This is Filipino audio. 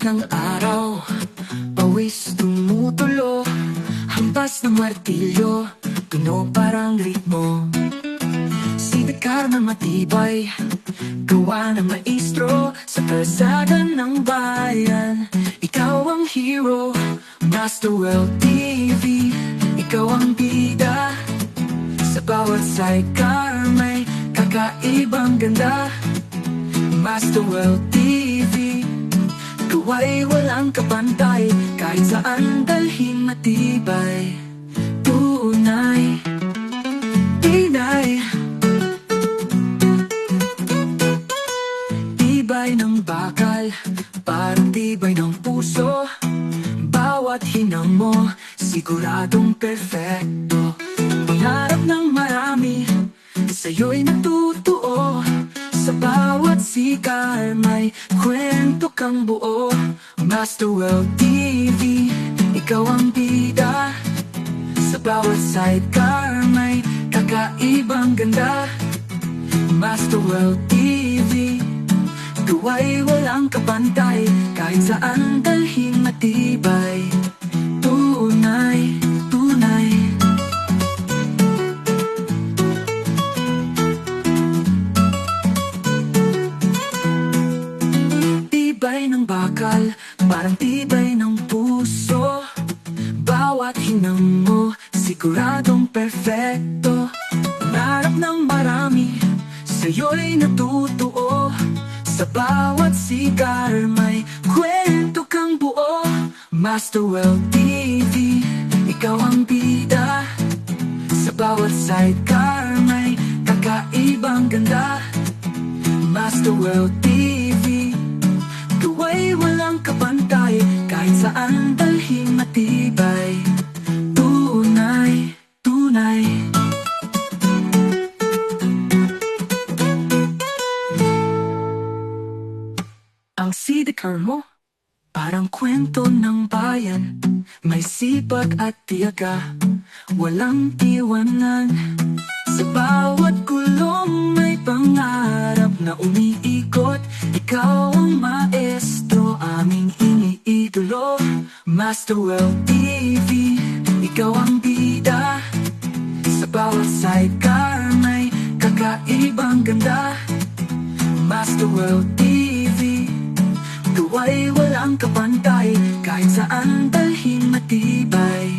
ng araw, pawis tumutulo, hampas ng martilyo, tunog parang ritmo. Sinikar na matibay, gawa ng maestro, sa kalsada ng bayan. Ikaw ang hero, Master Weld TV, ikaw ang bida. Sa bawat sidecar may kakaibang ganda. Master Weld TV, gawa'y walang kapantay, kahit saan dalhin matibay. Tunay, tinay, tibay ng bakal, parang tibay ng puso. Bawat hinang mo, siguradong perfecto. Pangarap ng marami, sa'yo'y natutuo. Sa bawat sikar may kwento kang buo. Master Weld TV, ikaw ang bida. Sa bawat sidecar may kakaibang ganda. Master Weld TV, gawa'y walang kapantay, kahit saan dalhin matibay. Tunay, tunay. Tibay ng bakal, parang tibay ng puso. Bawat hinang mo, siguradong perfecto. Pangarap ng marami, sa'yo'y natutuo. Sa bawat sigar may kwento kang buo. Master Weld TV, ikaw ang bida. Sa bawat sidecar may kakaibang ganda. Master Weld TV, gawa'y walang kapantay, kahit saan dalhin matibay. Tunay, tunay. Ang sidecar mo, parang kwento ng bayan. May sipag at tiyaga, walang iwanan. Sa bawat gulong may pangarap na umiikot. Ikaw ang maestro, aming iniidolo. Master Weld TV, ikaw ang bida. Sa bawat sidecar may kakaibang ganda. Master Weld TV, gawa'y walang kapantay, kahit saan dalhin matibay.